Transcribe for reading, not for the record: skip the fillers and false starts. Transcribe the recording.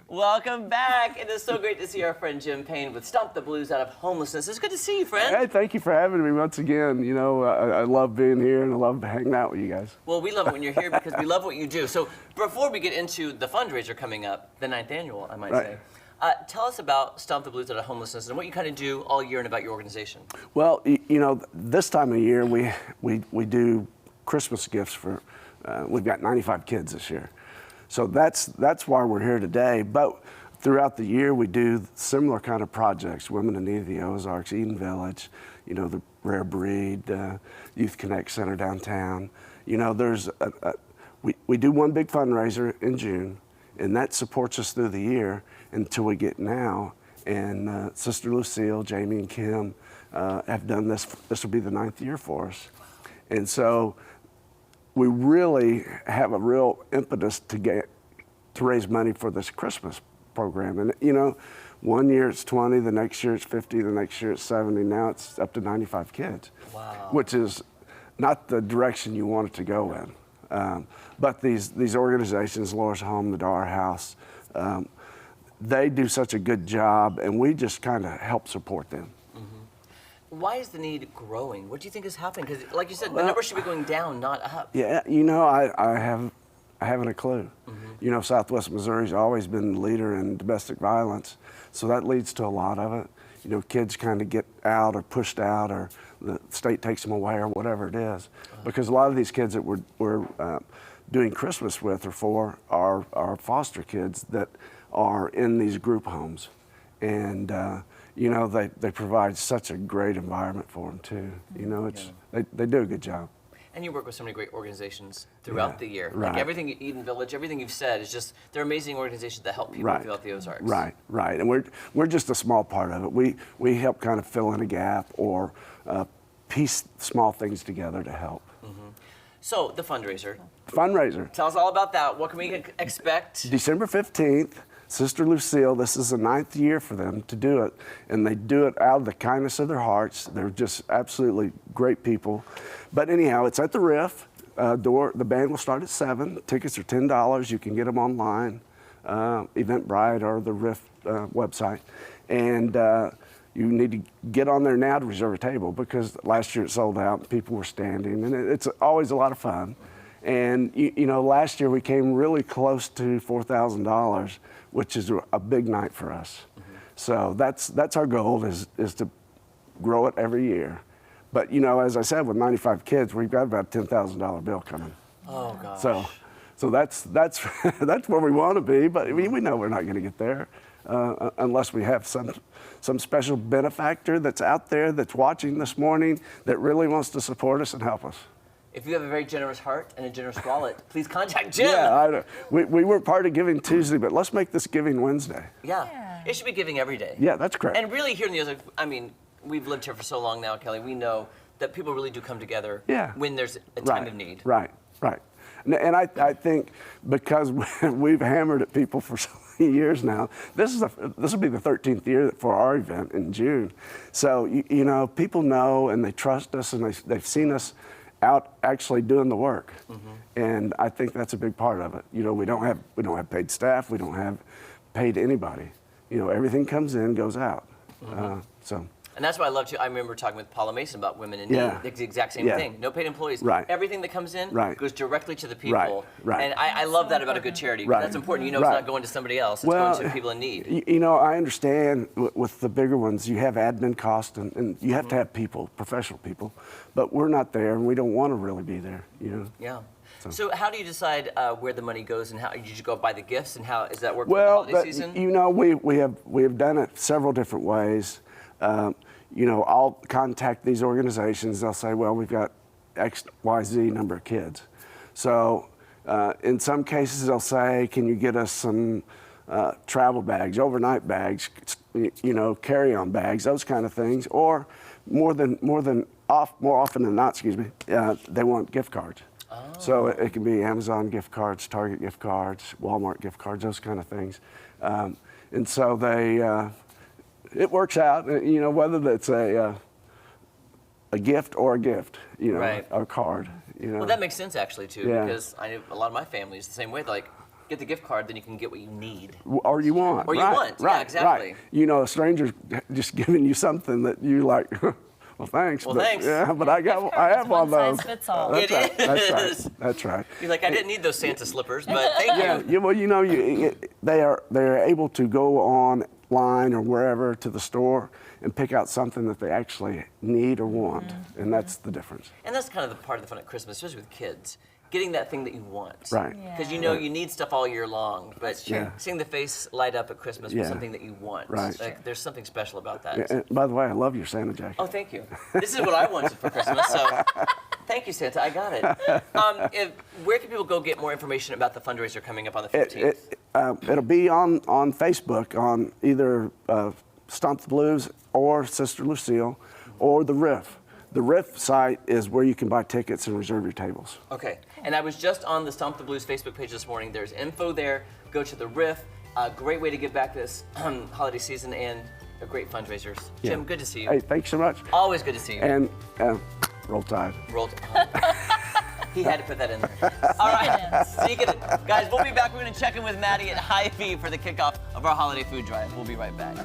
Welcome back. It is so great to see our friend Jim Payne with Stomp the Blues out of Homelessness. It's good to see you, friend. Hey, thank you for having me once again. You know, I love being here and I love hanging out with you guys. Well, we love it when you're here because we love what you do. So before we get into the fundraiser coming up, the 9th annual, I might say, tell us about Stomp the Blues out of Homelessness and what you kind of do all year and about your organization. Well, you know, this time of year we do Christmas gifts for, we've got 95 kids this year. So that's why we're here today. But throughout the year, we do similar kind of projects, Women in Need of the Ozarks, Eden Village, you know, the Rare Breed, Youth Connect Center downtown. You know, there's we do one big fundraiser in June, and that supports us through the year until we get now. And Sister Lucille, Jamie, and Kim have done this. This will be the 9th year for us. And so we really have a real impetus to raise money for this Christmas program. And you know, one year it's 20, the next year it's 50, the next year it's 70, now it's up to 95 kids. Wow. Which is not the direction you want it to go in. But these organizations, Laura's Home, the Dar House, they do such a good job, and we just kind of help support them. Why is the need growing? What do you think is happening? Because, like you said, the numbers should be going down, not up. Yeah, you know, I haven't a clue. You know, Southwest Missouri's always been the leader in domestic violence, so that leads to a lot of it. You know, kids kind of get out or pushed out, or the state takes them away, or whatever it is. Because a lot of these kids that we're doing Christmas with or for are foster kids that are in these group homes, and you know, they provide such a great environment for them too. You know, they do a good job. And you work with so many great organizations throughout the year. Right. Like everything, Eden Village, everything you've said is just, they're amazing organizations that help people throughout the Ozarks. Right. And we're just a small part of it. We help kind of fill in a gap or piece small things together to help. So, the fundraiser. Fundraiser. Tell us all about that. What can we expect? December 15th. Sister Lucille, this is the 9th year for them to do it, and they do it out of the kindness of their hearts. They're just absolutely great people. But anyhow, it's at the Riff. The band will start at 7. Tickets are $10. You can get them online, Eventbrite or the Riff website. And you need to get on there now to reserve a table, because last year it sold out and people were standing, and it's always a lot of fun. And you know, last year we came really close to $4,000, which is a big night for us. So that's our goal, is to grow it every year. But you know, as I said, with 95 kids, we've got about a $10,000 bill coming. Oh gosh. So that's that's where we want to be. But we know we're not going to get there unless we have some special benefactor that's out there that's watching this morning that really wants to support us and help us. If you have a very generous heart and a generous wallet, please contact Jim. Yeah, I know. We weren't part of Giving Tuesday, but let's make this Giving Wednesday. Yeah. It should be giving every day. Yeah, that's correct. And really here in the Ozarks, I mean, we've lived here for so long now, Kelly, we know that people really do come together when there's a time of need. Right. And I think because we've hammered at people for so many years now, this will be the 13th year for our event in June. So, you know, people know and they trust us, and they've seen us out actually doing the work. And I think that's a big part of it. You know, we don't have paid staff, we don't have paid anybody. You know, everything comes in, goes out. And that's why I love to. I remember talking with Paula Mason about Women in Need. It's the exact same thing. No paid employees. Everything that comes in goes directly to the people. And I love that about a good charity. That's important. You know, it's not going to somebody else. It's going to people in need. You know, I understand with the bigger ones, you have admin costs and you have to have people, professional people. But we're not there, and we don't want to really be there. You know. Yeah. So how do you decide where the money goes, and how you just go buy the gifts, and how is that work for the holiday season? You know, we have done it several different ways. You know, I'll contact these organizations. They'll say, well, we've got X, Y, Z number of kids. So in some cases, they'll say, can you get us some travel bags, overnight bags, you know, carry-on bags, those kind of things. Or more often than not, they want gift cards. So it can be Amazon gift cards, Target gift cards, Walmart gift cards, those kind of things. And so it works out, you know, whether that's a gift or a gift, you know, a card. You know. Well, that makes sense actually too, because I know a lot of my family is the same way. They're like, get the gift card, then you can get what you need. Or you want. Or you want. Right, yeah, exactly. Right. You know, a stranger's just giving you something that you like, well, thanks. Well, thanks. Yeah, but I have one of those. One size fits all. That's It right. is. That's right. You're like, I didn't need those Santa slippers, but thank you. Well, you know, they're able to go online or wherever to the store and pick out something that they actually need or want, and that's the difference. And that's kind of the part of the fun at Christmas, especially with kids. Getting that thing that you want. Right. Because you know you need stuff all year long, but seeing the face light up at Christmas with something that you want. Right. Like, there's something special about that. Yeah, and by the way, I love your Santa jacket. Oh, thank you. This is what I wanted for Christmas, so thank you, Santa. I got it. Where can people go get more information about the fundraiser coming up on the 15th? It'll be on Facebook on either Stomp the Blues or Sister Lucille or the Riff. The Riff site is where you can buy tickets and reserve your tables. Okay, and I was just on the Stomp the Blues Facebook page this morning. There's info there. Go to the Riff. A great way to give back this holiday season and a great fundraisers. Jim, good to see you. Hey, thanks so much. Always good to see you. And roll tide. Roll tide. He had to put that in there. All right, sneak it in. Guys, we'll be back. We're going to check in with Maddie at Hy-Vee for the kickoff of our holiday food drive. We'll be right back.